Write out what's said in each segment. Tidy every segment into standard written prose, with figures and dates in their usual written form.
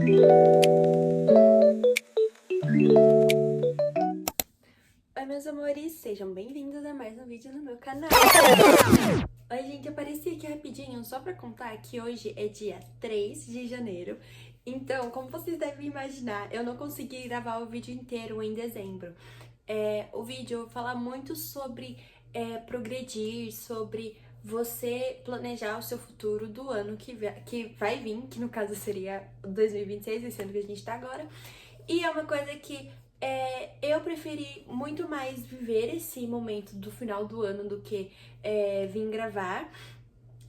Oi, meus amores, sejam bem-vindos a mais um vídeo no meu canal. Oi, gente, eu apareci aqui rapidinho só pra contar que hoje é dia 3 de janeiro. Então, como vocês devem imaginar, eu não consegui gravar o vídeo inteiro em dezembro. O vídeo fala muito sobre progredir, sobre você planejar o seu futuro do ano que vai vir, que no caso seria 2026, esse ano que a gente tá agora. E é uma coisa que eu preferi muito mais viver esse momento do final do ano do que vir gravar.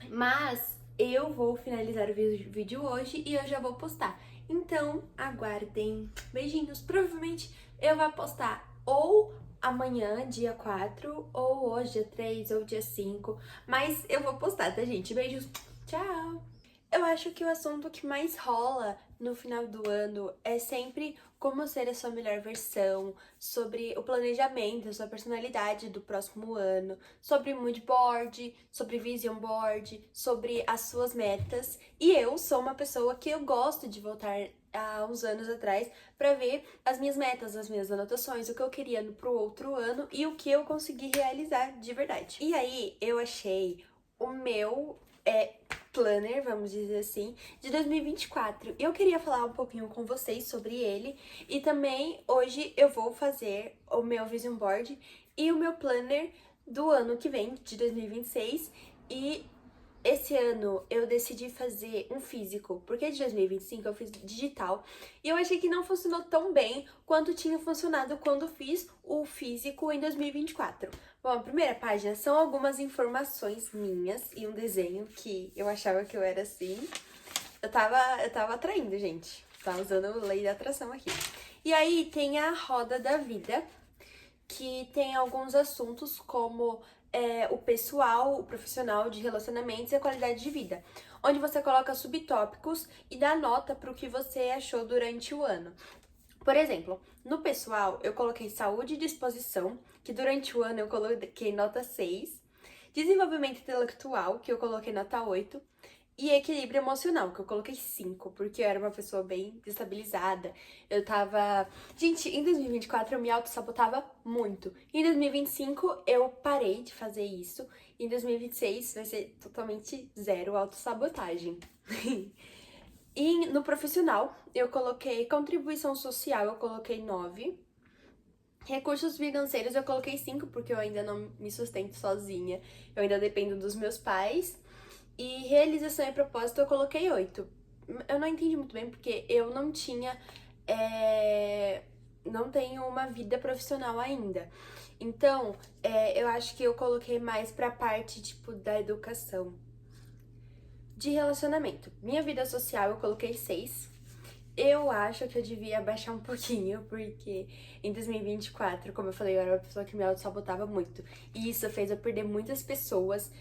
Mas eu vou finalizar o vídeo hoje e eu já vou postar. Então, aguardem. Beijinhos. Provavelmente eu vou postar ou amanhã, dia 4, ou hoje, dia 3, ou dia 5. Mas eu vou postar, tá, gente? Beijos. Tchau! Eu acho que o assunto que mais rola no final do ano é sempre como ser a sua melhor versão, sobre o planejamento, a sua personalidade do próximo ano, sobre mood board, sobre vision board, sobre as suas metas. E eu sou uma pessoa que eu gosto de voltar há uns anos atrás para ver as minhas metas, as minhas anotações, o que eu queria pro outro ano e o que eu consegui realizar de verdade. E aí eu achei o meu planner, vamos dizer assim, de 2024. Eu queria falar um pouquinho com vocês sobre ele e também hoje eu vou fazer o meu vision board e o meu planner do ano que vem, de 2026, e esse ano eu decidi fazer um físico, porque de 2025 eu fiz digital e eu achei que não funcionou tão bem quanto tinha funcionado quando fiz o físico em 2024. Bom, a primeira página são algumas informações minhas e um desenho que eu achava que eu era assim. Eu tava atraindo, gente. Tava usando lei da atração aqui. E aí tem a roda da vida, que tem alguns assuntos como o pessoal, o profissional de relacionamentos e a qualidade de vida, onde você coloca subtópicos e dá nota para o que você achou durante o ano. Por exemplo, no pessoal eu coloquei saúde e disposição, que durante o ano eu coloquei nota 6, desenvolvimento intelectual, que eu coloquei nota 8, e equilíbrio emocional, que eu coloquei 5, porque eu era uma pessoa bem desestabilizada. Eu tava... Gente, em 2024 eu me auto-sabotava muito. Em 2025 eu parei de fazer isso. Em 2026 vai ser totalmente zero autossabotagem. E no profissional eu coloquei contribuição social, eu coloquei 9. Recursos financeiros eu coloquei 5, porque eu ainda não me sustento sozinha. Eu ainda dependo dos meus pais. E realização e propósito eu coloquei 8. Eu não entendi muito bem porque eu não tinha... não tenho uma vida profissional ainda. Então, eu acho que eu coloquei mais pra parte, tipo, da educação. De relacionamento. Minha vida social eu coloquei 6. Eu acho que eu devia baixar um pouquinho, porque em 2024, como eu falei, eu era uma pessoa que me auto-sabotava muito. E isso fez eu perder muitas pessoas.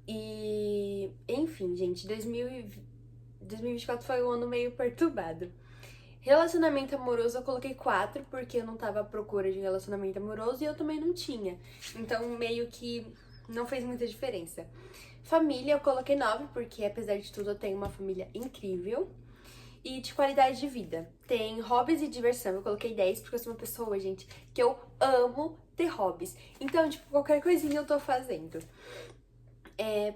E, enfim, gente, 2024 foi um ano meio perturbado. Relacionamento amoroso eu coloquei 4, porque eu não tava à procura de relacionamento amoroso e eu também não tinha. Então, meio que não fez muita diferença. Família eu coloquei 9, porque apesar de tudo eu tenho uma família incrível. E de qualidade de vida. Tem hobbies e diversão, eu coloquei 10, porque eu sou uma pessoa, gente, que eu amo ter hobbies. Então, tipo, qualquer coisinha eu tô fazendo.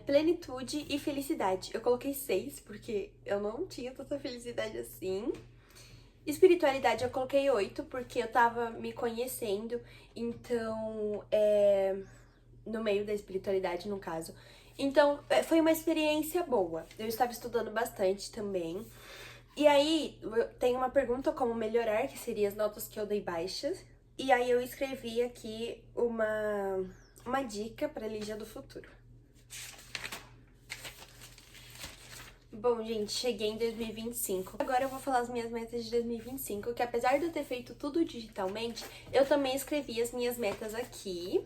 Plenitude e felicidade. Eu coloquei 6, porque eu não tinha tanta felicidade assim. Espiritualidade eu coloquei 8, porque eu tava me conhecendo, então, no meio da espiritualidade, no caso. Então, foi uma experiência boa. Eu estava estudando bastante também. E aí, tem uma pergunta como melhorar, que seria as notas que eu dei baixas. E aí eu escrevi aqui uma dica para Lígia do futuro. Bom, gente, cheguei em 2025. Agora eu vou falar as minhas metas de 2025, que apesar de eu ter feito tudo digitalmente, eu também escrevi as minhas metas aqui.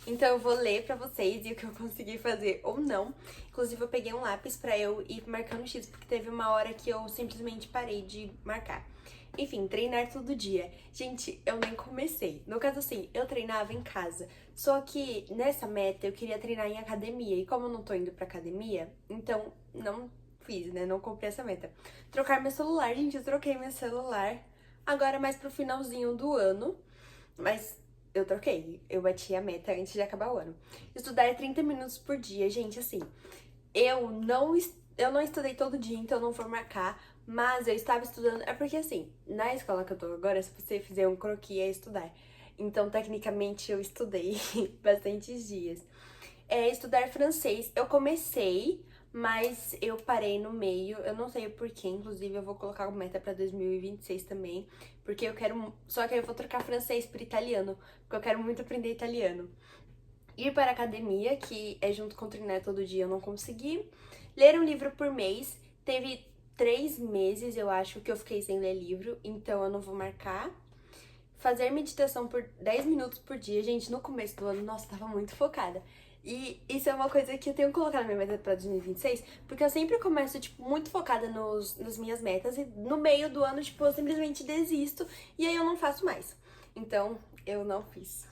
Então eu vou ler pra vocês e o que eu consegui fazer ou não. Inclusive eu peguei um lápis pra eu ir marcando X, porque teve uma hora que eu simplesmente parei de marcar. Enfim, treinar todo dia. Gente, eu nem comecei. No caso assim, eu treinava em casa. Só que nessa meta eu queria treinar em academia. E como eu não tô indo pra academia, então não fiz, né? Não comprei essa meta. Trocar meu celular, gente, eu troquei meu celular agora mais pro finalzinho do ano, mas eu troquei. Eu bati a meta antes de acabar o ano. Estudar 30 minutos por dia, gente, assim, eu não estudei todo dia, então eu não vou marcar, mas eu estava estudando. É porque, assim, na escola que eu tô agora, se você fizer um croquis, é estudar. Então, tecnicamente, eu estudei bastantes dias. Estudar francês, eu comecei, mas eu parei no meio. Eu não sei o porquê, inclusive eu vou colocar uma meta pra 2026 também, porque eu quero. Só que aí eu vou trocar francês por italiano, porque eu quero muito aprender italiano. Ir para a academia, que é junto com treinar todo dia, eu não consegui. Ler um livro por mês. Teve 3 meses, eu acho, que eu fiquei sem ler livro, então eu não vou marcar. Fazer meditação por 10 minutos por dia. Gente, no começo do ano, nossa, tava muito focada. E isso é uma coisa que eu tenho que colocar na minha meta pra 2026, porque eu sempre começo, tipo, muito focada nas minhas metas e no meio do ano, tipo, eu simplesmente desisto e aí eu não faço mais. Então, eu não fiz.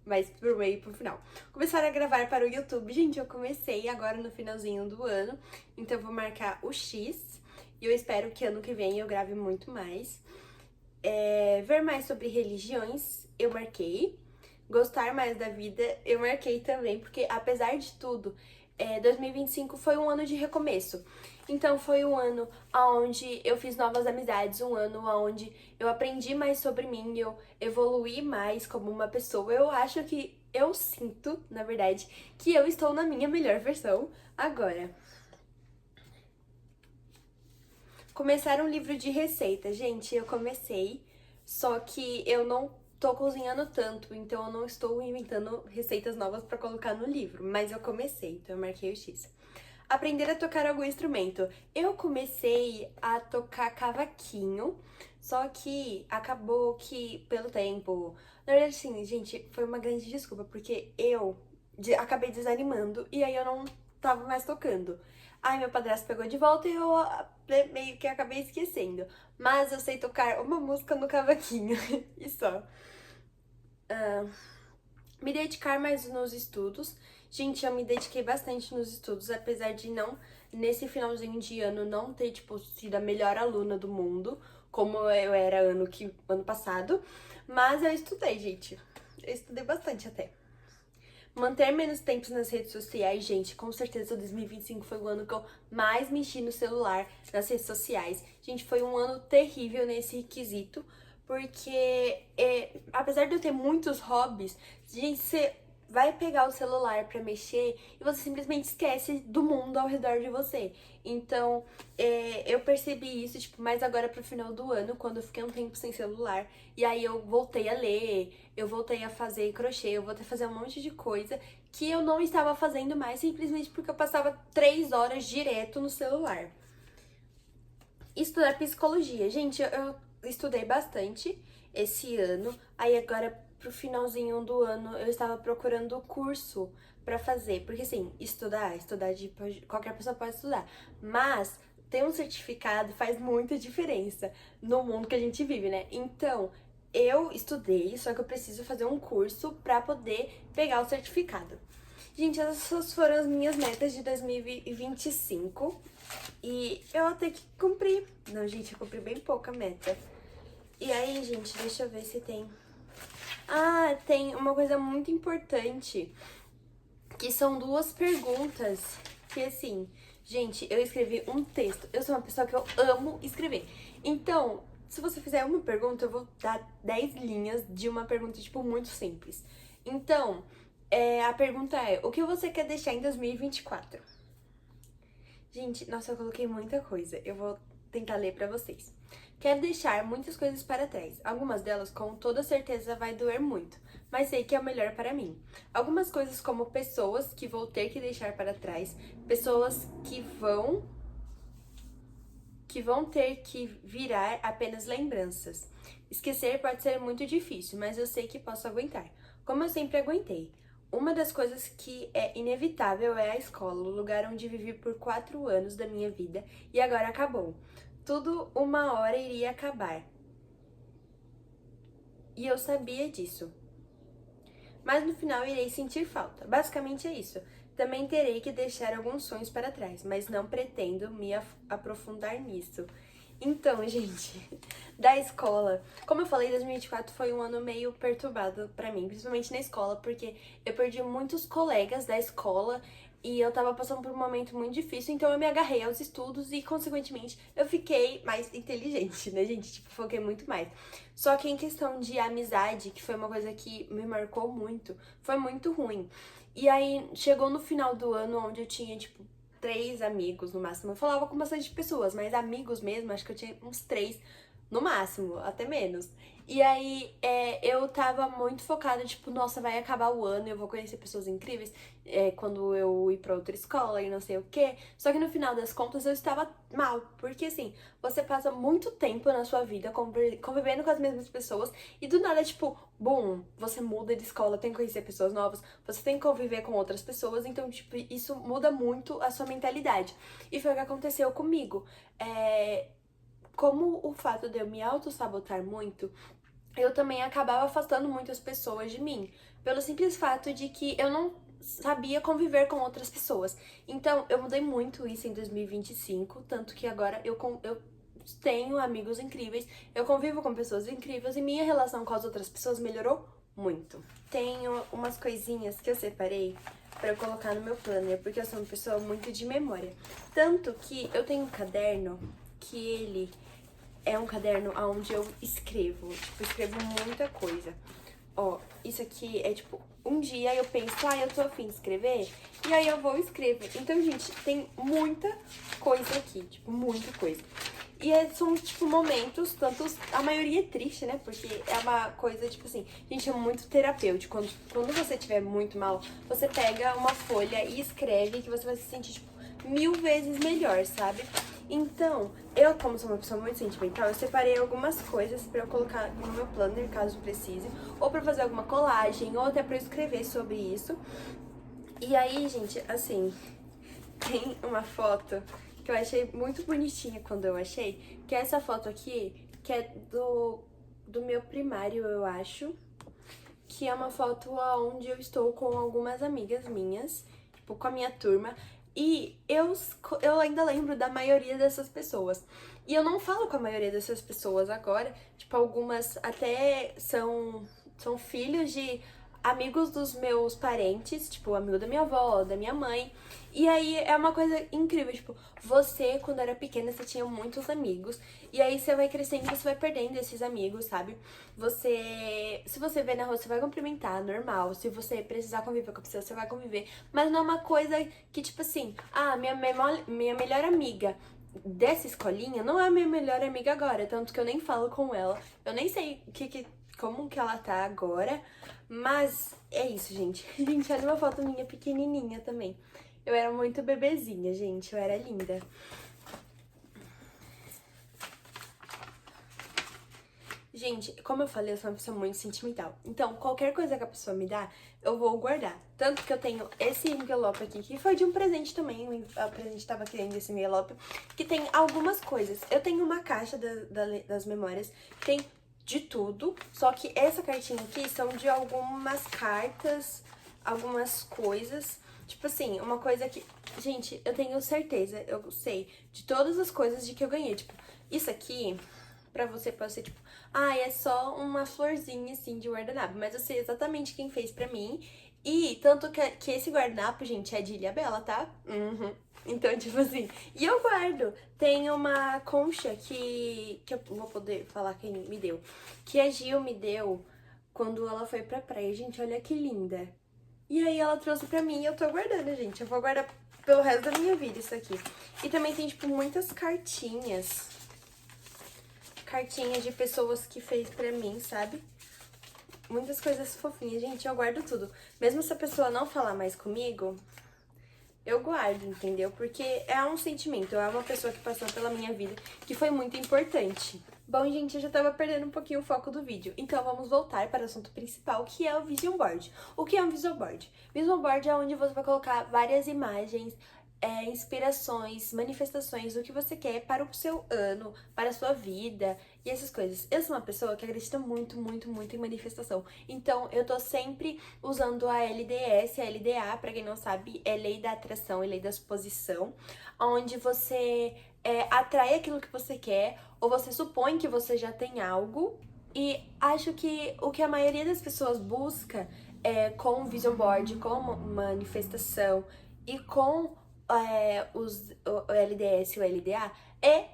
Mas pro meio e pro final. Começar a gravar para o YouTube. Gente, eu comecei agora no finalzinho do ano, então eu vou marcar o X e eu espero que ano que vem eu grave muito mais. Ver mais sobre religiões, eu marquei. Gostar mais da vida, eu marquei também, porque apesar de tudo, 2025 foi um ano de recomeço. Então foi um ano onde eu fiz novas amizades, um ano onde eu aprendi mais sobre mim, eu evoluí mais como uma pessoa. Eu acho que eu sinto, na verdade, que eu estou na minha melhor versão agora. Começar um livro de receita. Gente, eu comecei, só que eu não tô cozinhando tanto, então eu não estou inventando receitas novas pra colocar no livro, mas eu comecei, então eu marquei o X. Aprender a tocar algum instrumento. Eu comecei a tocar cavaquinho, só que acabou que pelo tempo. Na verdade, assim, gente, foi uma grande desculpa, porque eu acabei desanimando e aí eu não tava mais tocando. Aí meu padrasto pegou de volta e eu meio que acabei esquecendo. Mas eu sei tocar uma música no cavaquinho e só. Me dedicar mais nos estudos. Gente, eu me dediquei bastante nos estudos, apesar de não, nesse finalzinho de ano, não ter, tipo, sido a melhor aluna do mundo, como eu era ano passado. Mas eu estudei, gente. Eu estudei bastante até. Manter menos tempos nas redes sociais, gente, com certeza 2025 foi o ano que eu mais mexi no celular, nas redes sociais. Gente, foi um ano terrível nesse requisito, porque apesar de eu ter muitos hobbies, gente, você vai pegar o celular pra mexer e você simplesmente esquece do mundo ao redor de você. Então, eu percebi isso, tipo, mais agora pro final do ano, quando eu fiquei um tempo sem celular. E aí eu voltei a ler, eu voltei a fazer crochê, eu voltei a fazer um monte de coisa que eu não estava fazendo mais, simplesmente porque eu passava 3 horas direto no celular. Estudar psicologia. Gente, eu estudei bastante esse ano. Aí agora, pro finalzinho do ano, eu estava procurando curso pra fazer. Porque assim, estudar qualquer pessoa pode estudar. Mas ter um certificado faz muita diferença no mundo que a gente vive, né? Então, eu estudei, só que eu preciso fazer um curso pra poder pegar o certificado. Gente, essas foram as minhas metas de 2025. E eu até que cumpri. Não, gente, eu cumpri bem pouca meta. E aí, gente, deixa eu ver se tem. Ah, tem uma coisa muito importante, que são 2 perguntas. Que assim, gente, eu escrevi um texto. Eu sou uma pessoa que eu amo escrever. Então, se você fizer uma pergunta, eu vou dar 10 linhas de uma pergunta, tipo, muito simples. Então, a pergunta é: o que você quer deixar em 2024? Gente, nossa, eu coloquei muita coisa. Eu vou tentar ler pra vocês. Quero deixar muitas coisas para trás. Algumas delas, com toda certeza, vai doer muito, mas sei que é o melhor para mim. Algumas coisas, como pessoas que vou ter que deixar para trás, pessoas que vão ter que virar apenas lembranças. Esquecer pode ser muito difícil, mas eu sei que posso aguentar, como eu sempre aguentei. Uma das coisas que é inevitável é a escola, o lugar onde vivi por 4 anos da minha vida e agora acabou. Tudo uma hora iria acabar. E eu sabia disso. Mas no final irei sentir falta. Basicamente é isso. Também terei que deixar alguns sonhos para trás, mas não pretendo me aprofundar nisso. Então, gente, da escola, como eu falei, 2024 foi um ano meio perturbado pra mim, principalmente na escola, porque eu perdi muitos colegas da escola e eu tava passando por um momento muito difícil, então eu me agarrei aos estudos e, consequentemente, eu fiquei mais inteligente, né, gente? Tipo, foquei muito mais. Só que em questão de amizade, que foi uma coisa que me marcou muito, foi muito ruim. E aí, chegou no final do ano, onde eu tinha, tipo, 3 amigos no máximo. Eu falava com bastante pessoas, mas amigos mesmo, acho que eu tinha uns 3 no máximo, até menos. E aí, eu tava muito focada, tipo, nossa, vai acabar o ano, eu vou conhecer pessoas incríveis quando eu ir pra outra escola e não sei o quê. Só que no final das contas eu estava mal, porque assim, você passa muito tempo na sua vida convivendo com as mesmas pessoas e do nada, tipo, bum, você muda de escola, tem que conhecer pessoas novas, você tem que conviver com outras pessoas, então, tipo, isso muda muito a sua mentalidade. E foi o que aconteceu comigo. Como o fato de eu me auto-sabotar muito, eu também acabava afastando muitas pessoas de mim, pelo simples fato de que eu não sabia conviver com outras pessoas. Então, eu mudei muito isso em 2025, tanto que agora eu tenho amigos incríveis, eu convivo com pessoas incríveis e minha relação com as outras pessoas melhorou muito. Tenho umas coisinhas que eu separei pra eu colocar no meu planner, porque eu sou uma pessoa muito de memória. Tanto que eu tenho um caderno que ele é um caderno onde eu escrevo, tipo, escrevo muita coisa. Ó, isso aqui é tipo, um dia eu penso, eu tô afim de escrever, e aí eu vou e escrevo. Então, gente, tem muita coisa aqui, tipo, muita coisa. E são, tipo, momentos, tanto a maioria é triste, né? Porque é uma coisa, tipo assim, gente, é muito terapêutico. Quando você estiver muito mal, você pega uma folha e escreve que você vai se sentir, tipo, 1000 vezes melhor, sabe? Então, eu, como sou uma pessoa muito sentimental, eu separei algumas coisas pra eu colocar no meu planner, caso precise, ou pra fazer alguma colagem, ou até pra eu escrever sobre isso. E aí, gente, assim, tem uma foto que eu achei muito bonitinha quando eu achei, que é essa foto aqui, que é do meu primário, eu acho, que é uma foto onde eu estou com algumas amigas minhas, tipo, com a minha turma, e eu ainda lembro da maioria dessas pessoas. E eu não falo com a maioria dessas pessoas agora, tipo, algumas até são filhos de amigos dos meus parentes, tipo, amigo da minha avó, da minha mãe. E aí é uma coisa incrível, tipo, você, quando era pequena, você tinha muitos amigos, e aí você vai crescendo e você vai perdendo esses amigos, sabe? Se você vê na rua, você vai cumprimentar, normal. Se você precisar conviver com a pessoa, você vai conviver. Mas não é uma coisa que, tipo assim, minha melhor amiga dessa escolinha não é a minha melhor amiga agora, tanto que eu nem falo com ela. Eu nem sei como que ela tá agora, mas é isso, gente. Gente, olha uma foto minha pequenininha também. Eu era muito bebezinha, gente, eu era linda. Gente, como eu falei, eu sou uma pessoa muito sentimental. Então, qualquer coisa que a pessoa me dá, eu vou guardar. Tanto que eu tenho esse envelope aqui, que foi de um presente também. O presente tava querendo esse envelope, que tem algumas coisas. Eu tenho uma caixa das memórias, que tem de tudo. Só que essa cartinha aqui são de algumas cartas, algumas coisas. Tipo assim, uma coisa que... Gente, eu tenho certeza, eu sei, de todas as coisas de que eu ganhei. Tipo, isso aqui... Pra você pode ser tipo, é só uma florzinha assim de guardanapo. Mas eu sei exatamente quem fez pra mim. E tanto que esse guardanapo, gente, é de Ilhabela, tá? Uhum. Então, tipo assim, e eu guardo. Tem uma concha que eu vou poder falar quem me deu. Que a Gil me deu quando ela foi pra praia. Gente, olha que linda. E aí ela trouxe pra mim e eu tô guardando, gente. Eu vou guardar pelo resto da minha vida isso aqui. E também tem, tipo, muitas cartinhas de pessoas que fez pra mim, sabe? Muitas coisas fofinhas. Gente, eu guardo tudo. Mesmo se a pessoa não falar mais comigo, eu guardo, entendeu? Porque é um sentimento, é uma pessoa que passou pela minha vida que foi muito importante. Bom, gente, eu já tava perdendo um pouquinho o foco do vídeo, então vamos voltar para o assunto principal, que é o Vision Board. O que é um Vision Board? Vision Board é onde você vai colocar várias imagens inspirações, manifestações do que você quer para o seu ano, para a sua vida e essas coisas. Eu sou uma pessoa que acredita muito, muito, muito em manifestação. Então, eu tô sempre usando a LDS, a LDA, pra quem não sabe, é Lei da Atração e Lei da Suposição, onde você atrai aquilo que você quer, ou você supõe que você já tem algo. E acho que o que a maioria das pessoas busca com o Vision Board, com manifestação e com o LDS e o LDA é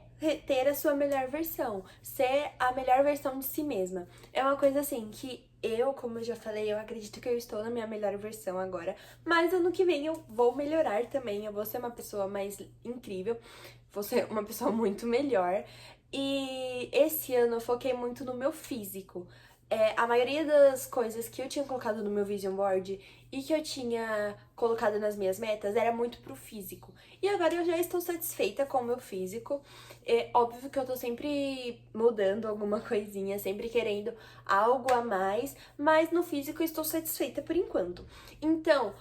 ter a sua melhor versão, ser a melhor versão de si mesma. É uma coisa assim que eu, como eu já falei, eu acredito que eu estou na minha melhor versão agora, mas ano que vem eu vou melhorar também, eu vou ser uma pessoa mais incrível, vou ser uma pessoa muito melhor. E esse ano eu foquei muito no meu físico. A maioria das coisas que eu tinha colocado no meu vision board e que eu tinha colocado nas minhas metas era muito pro físico. E agora eu já estou satisfeita com o meu físico. É óbvio que eu tô sempre mudando alguma coisinha, sempre querendo algo a mais, mas no físico eu estou satisfeita por enquanto. Então,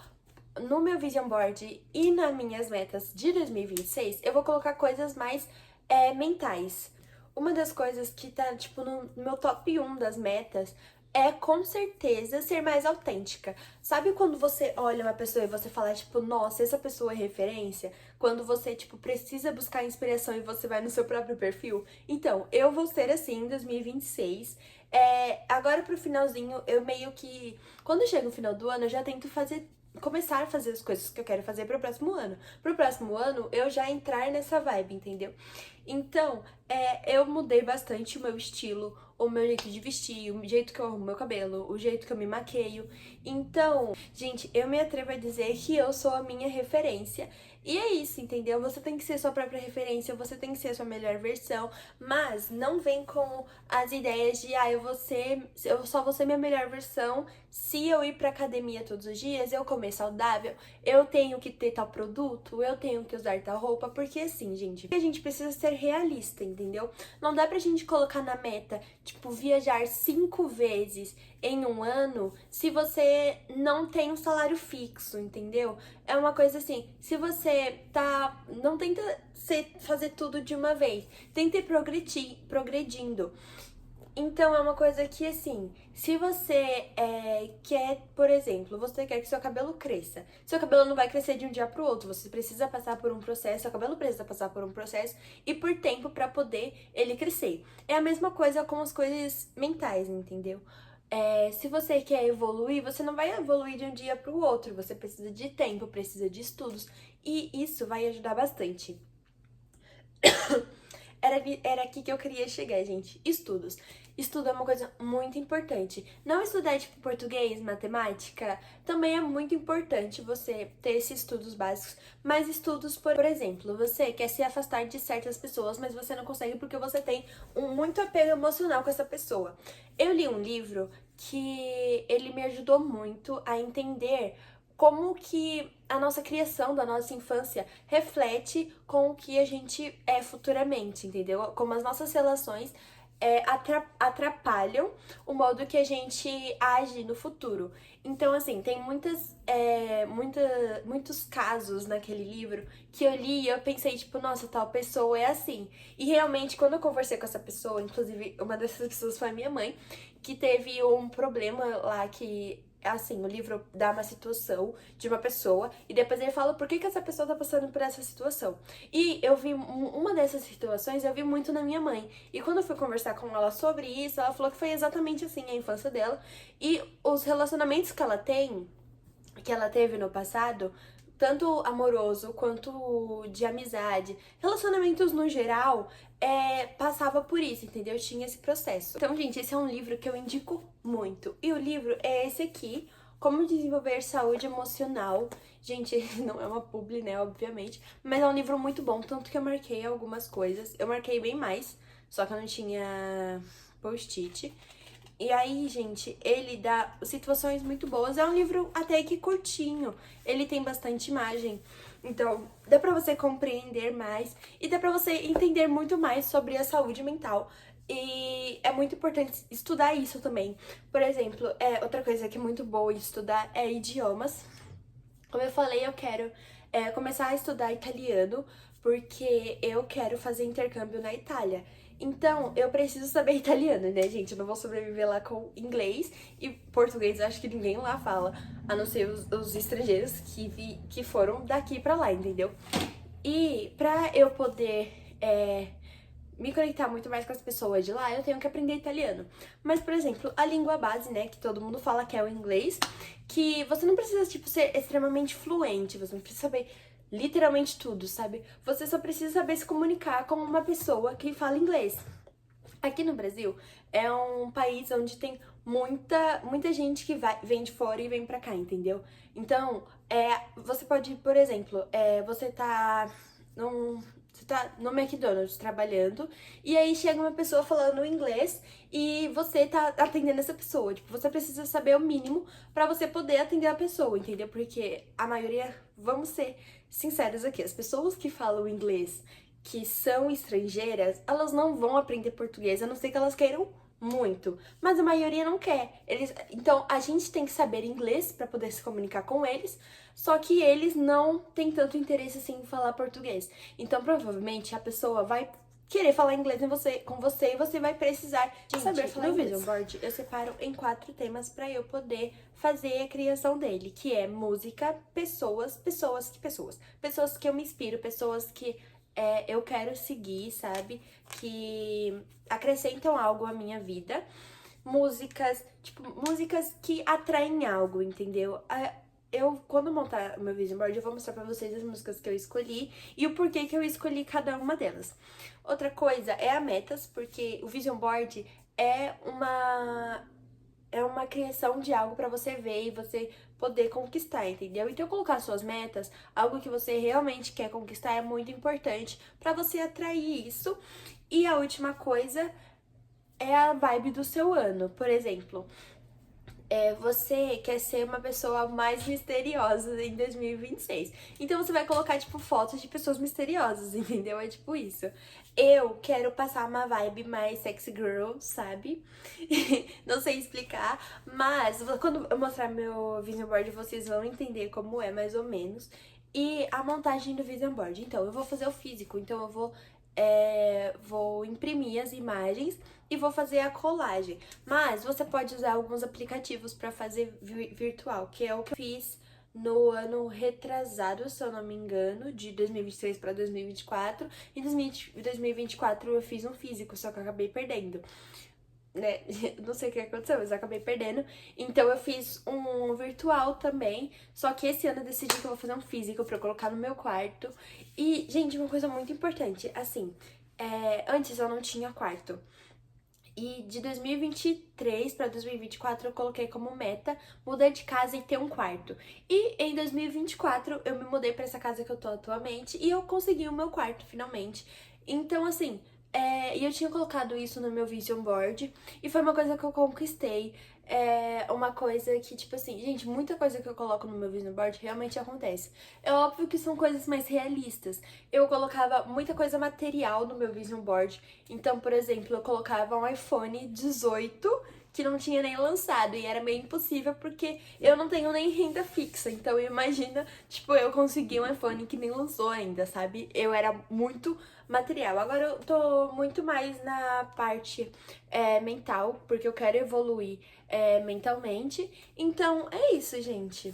no meu vision board e nas minhas metas de 2026, eu vou colocar coisas mais mentais. Uma das coisas que tá, tipo, no meu top 1 das metas é, com certeza, ser mais autêntica. Sabe quando você olha uma pessoa e você fala, tipo, nossa, essa pessoa é referência? Quando você, tipo, precisa buscar inspiração e você vai no seu próprio perfil? Então, eu vou ser assim em 2026. Agora pro finalzinho, eu meio que... Quando chega o final do ano, eu já tento começar a fazer as coisas que eu quero fazer pro próximo ano. Pro próximo ano, eu já entrar nessa vibe, entendeu? Então, eu mudei bastante o meu estilo, o meu jeito de vestir, o jeito que eu arrumo meu cabelo, o jeito que eu me maqueio. Então, gente, eu me atrevo a dizer que eu sou a minha referência. E é isso, entendeu? Você tem que ser sua própria referência, você tem que ser a sua melhor versão, mas não vem com as ideias de, eu só vou ser minha melhor versão se eu ir pra academia todos os dias, eu comer saudável, eu tenho que ter tal produto, eu tenho que usar tal roupa, porque assim, gente, a gente precisa ser realista, entendeu? Não dá pra gente colocar na meta, tipo, viajar 5 vezes em um ano se você não tem um salário fixo, entendeu? É uma coisa assim, se você não tenta fazer tudo de uma vez, tenta ir progredindo. Então é uma coisa que assim, se você quer, por exemplo, você quer que seu cabelo cresça, seu cabelo não vai crescer de um dia pro outro, você precisa passar por um processo, seu cabelo precisa passar por um processo e por tempo pra poder ele crescer. É a mesma coisa com as coisas mentais, entendeu? Se você quer evoluir, você não vai evoluir de um dia pro outro, você precisa de tempo, precisa de estudos e isso vai ajudar bastante. Era aqui que eu queria chegar, gente. Estudos. Estudo é uma coisa muito importante. Não estudar, tipo, português, matemática, também é muito importante você ter esses estudos básicos. Mas estudos, por exemplo, você quer se afastar de certas pessoas, mas você não consegue porque você tem muito apego emocional com essa pessoa. Eu li um livro que ele me ajudou muito a entender como que a nossa criação da nossa infância reflete com o que a gente é futuramente, entendeu? Como as nossas relações atrapalham o modo que a gente age no futuro. Então, assim, tem muitos casos naquele livro que eu li e eu pensei, tipo, nossa, tal pessoa é assim. E realmente, quando eu conversei com essa pessoa, inclusive uma dessas pessoas foi a minha mãe, que teve um problema lá que assim, o livro dá uma situação de uma pessoa e depois ele fala por que essa pessoa tá passando por essa situação. E eu vi uma dessas situações, eu vi muito na minha mãe. E quando eu fui conversar com ela sobre isso, ela falou que foi exatamente assim a infância dela e os relacionamentos que ela teve no passado, tanto amoroso quanto de amizade, relacionamentos no geral, passava por isso, entendeu? Tinha esse processo. Então, gente, esse é um livro que eu indico muito. E o livro é esse aqui, Como Desenvolver Saúde Emocional. Gente, não é uma publi, né, obviamente, mas é um livro muito bom, tanto que eu marquei algumas coisas. Eu marquei bem mais, só que eu não tinha post-it. E aí, gente, ele dá situações muito boas. É um livro até que curtinho. Ele tem bastante imagem. Então, dá pra você compreender mais e dá pra você entender muito mais sobre a saúde mental. E é muito importante estudar isso também. Por exemplo, outra coisa que é muito boa de estudar é idiomas. Como eu falei, eu quero começar a estudar italiano, porque eu quero fazer intercâmbio na Itália. Então, eu preciso saber italiano, né, gente? Eu não vou sobreviver lá com inglês e português, acho que ninguém lá fala, a não ser os estrangeiros que foram daqui pra lá, entendeu? E pra eu poder me conectar muito mais com as pessoas de lá, eu tenho que aprender italiano. Mas, por exemplo, a língua base, né, que todo mundo fala que é o inglês, que você não precisa, tipo, ser extremamente fluente, você não precisa saber literalmente tudo, sabe? Você só precisa saber se comunicar com uma pessoa que fala inglês. Aqui no Brasil é um país onde tem muita gente que vem de fora e vem pra cá, entendeu? Então, você pode, por exemplo, você tá no McDonald's trabalhando e aí chega uma pessoa falando inglês e você tá atendendo essa pessoa. Tipo, você precisa saber o mínimo pra você poder atender a pessoa, entendeu? Porque a maioria, vamos ser sinceros aqui, as pessoas que falam inglês que são estrangeiras, elas não vão aprender português, a não ser que elas queiram muito, mas a maioria não quer. Então a gente tem que saber inglês para poder se comunicar com eles, só que eles não têm tanto interesse assim em falar português. Então provavelmente a pessoa vai querer falar inglês com você e você vai precisar saber falar inglês. No Vision Board eu separo em 4 temas para eu poder fazer a criação dele, que é música, pessoas que eu me inspiro, pessoas que eu quero seguir, sabe? Que acrescentam algo à minha vida. Músicas, tipo, músicas que atraem algo, entendeu? Quando montar o meu vision board, eu vou mostrar pra vocês as músicas que eu escolhi e o porquê que eu escolhi cada uma delas. Outra coisa é a metas, porque o vision board é uma criação de algo pra você ver e você poder conquistar, entendeu? Então, colocar suas metas, algo que você realmente quer conquistar, é muito importante pra você atrair isso. E a última coisa é a vibe do seu ano. Por exemplo, você quer ser uma pessoa mais misteriosa em 2026. Então você vai colocar, tipo, fotos de pessoas misteriosas, entendeu? É tipo isso. Eu quero passar uma vibe mais sexy girl, sabe? Não sei explicar, mas quando eu mostrar meu vision board, vocês vão entender como é, mais ou menos. E a montagem do vision board. Então, eu vou fazer o físico, então eu vou imprimir as imagens e vou fazer a colagem. Mas você pode usar alguns aplicativos para fazer virtual, que é o que eu fiz no ano retrasado, se eu não me engano, de 2023 para 2024. Em 2024 eu fiz um físico, só que eu acabei perdendo. Né? Não sei o que aconteceu, mas eu acabei perdendo. Então eu fiz um virtual também. Só que esse ano eu decidi que eu vou fazer um físico pra eu colocar no meu quarto. E, gente, uma coisa muito importante, assim, antes eu não tinha quarto. E de 2023 para 2024 eu coloquei como meta mudar de casa e ter um quarto. E em 2024 eu me mudei para essa casa que eu tô atualmente e eu consegui o meu quarto finalmente. Então, assim, e eu tinha colocado isso no meu vision board e foi uma coisa que eu conquistei. Uma coisa que, tipo assim, gente, muita coisa que eu coloco no meu vision board realmente acontece. É óbvio que são coisas mais realistas. Eu colocava muita coisa material no meu vision board. Então, por exemplo, eu colocava um iPhone 18 que não tinha nem lançado e era meio impossível porque eu não tenho nem renda fixa. Então, imagina, tipo, eu consegui um iPhone que nem lançou ainda, sabe? Eu era muito material. Agora eu tô muito mais na parte mental, porque eu quero evoluir mentalmente. Então, é isso, gente.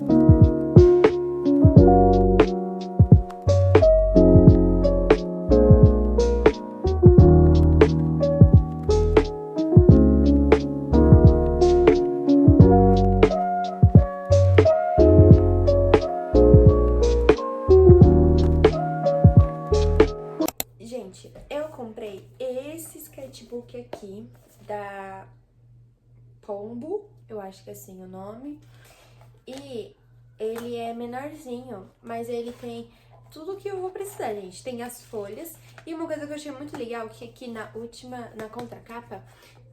Gente, eu comprei esse sketchbook aqui da Pombo, eu acho que é assim o nome. E ele é menorzinho, mas ele tem tudo que eu vou precisar, gente. Tem as folhas. E uma coisa que eu achei muito legal, que aqui na contracapa,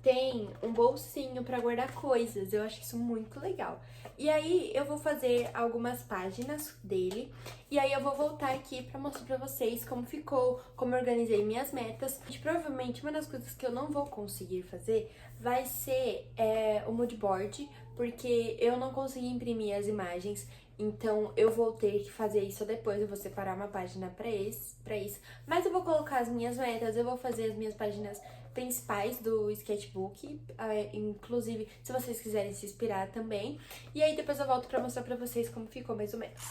tem um bolsinho pra guardar coisas. Eu acho isso muito legal. E aí, eu vou fazer algumas páginas dele. E aí, eu vou voltar aqui pra mostrar pra vocês como ficou, como eu organizei minhas metas. E, provavelmente, uma das coisas que eu não vou conseguir fazer vai ser o mood board, porque eu não consegui imprimir as imagens. Então, eu vou ter que fazer isso depois, eu vou separar uma página pra isso. Mas eu vou colocar as minhas metas, eu vou fazer as minhas páginas principais do sketchbook, inclusive se vocês quiserem se inspirar também. E aí depois eu volto pra mostrar pra vocês como ficou mais ou menos.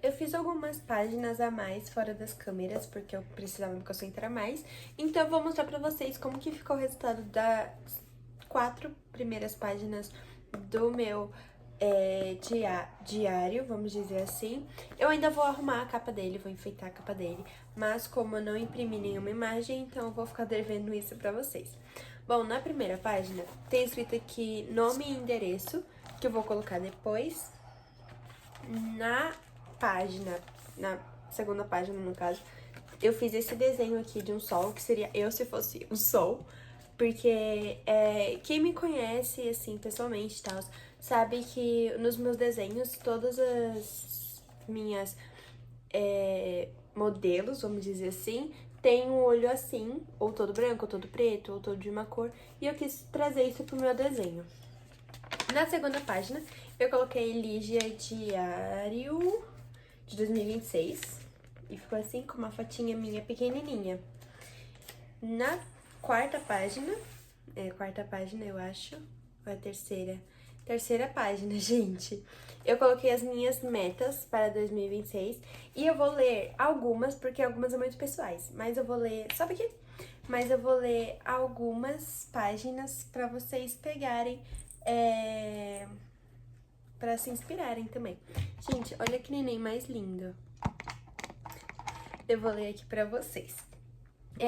Eu fiz algumas páginas a mais fora das câmeras, porque eu precisava me concentrar mais. Então, eu vou mostrar pra vocês como que ficou o resultado das 4 primeiras páginas do meu diário, vamos dizer assim. Eu ainda vou arrumar a capa dele, vou enfeitar a capa dele, mas como eu não imprimi nenhuma imagem, então eu vou ficar devendo isso pra vocês. Bom, na primeira página tem escrito aqui nome e endereço, que eu vou colocar depois. Na segunda página, no caso, eu fiz esse desenho aqui de um sol, que seria eu se fosse um sol, porque quem me conhece, assim, pessoalmente e tal, sabe que nos meus desenhos, todas as minhas modelos, vamos dizer assim, tem um olho assim, ou todo branco, ou todo preto, ou todo de uma cor, e eu quis trazer isso pro meu desenho. Na segunda página, eu coloquei Lígia Diário de 2026. E ficou assim, com uma fotinha minha pequenininha. Na quarta página, eu acho, ou é a terceira? Terceira página, gente. Eu coloquei as minhas metas para 2026. E eu vou ler algumas, porque algumas são muito pessoais. Mas eu vou ler, sabe aqui? Mas eu vou ler algumas páginas pra vocês pegarem, pra se inspirarem também. Gente, olha que neném mais lindo. Eu vou ler aqui pra vocês.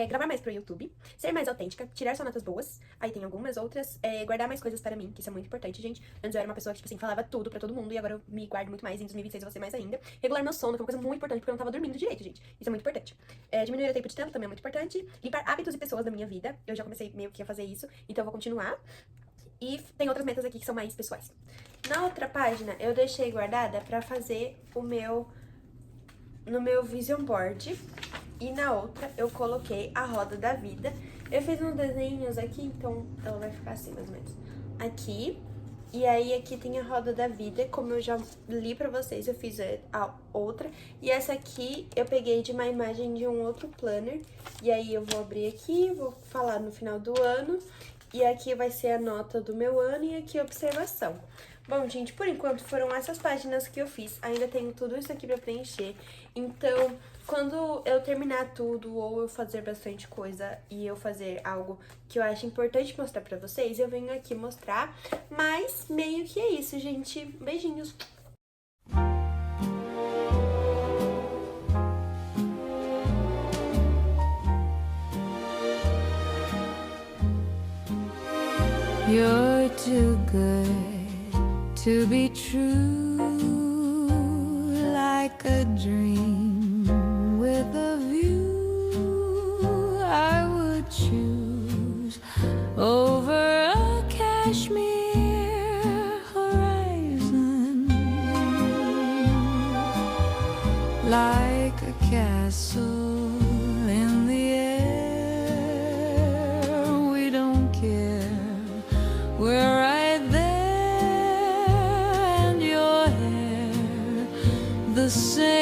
Gravar mais pro YouTube, ser mais autêntica, tirar só notas boas, aí tem algumas outras, guardar mais coisas para mim, que isso é muito importante, gente. Antes eu era uma pessoa que, tipo assim, falava tudo pra todo mundo, e agora eu me guardo muito mais, em 2026 eu vou ser mais ainda. Regular meu sono, que é uma coisa muito importante, porque eu não tava dormindo direito, gente. Isso é muito importante. Diminuir o tempo de tela também é muito importante. Limpar hábitos e pessoas da minha vida, eu já comecei meio que a fazer isso, então eu vou continuar. E tem outras metas aqui que são mais pessoais. Na outra página, eu deixei guardada pra fazer no meu vision board. E na outra, eu coloquei a roda da vida. Eu fiz uns desenhos aqui, então ela vai ficar assim, mais ou menos. Aqui. E aí, aqui tem a roda da vida. Como eu já li pra vocês, eu fiz a outra. E essa aqui, eu peguei de uma imagem de um outro planner. E aí, eu vou abrir aqui, vou falar no final do ano. E aqui vai ser a nota do meu ano e aqui a observação. Bom, gente, por enquanto foram essas páginas que eu fiz. Ainda tenho tudo isso aqui pra preencher. Então, quando eu terminar tudo ou eu fazer bastante coisa e eu fazer algo que eu acho importante mostrar pra vocês, eu venho aqui mostrar. Mas meio que é isso, gente. Beijinhos! You're too good to be true, like a dream with a view. I would choose over a cashmere horizon, like a castle in the air. We don't care. We're right there, and your hair the same.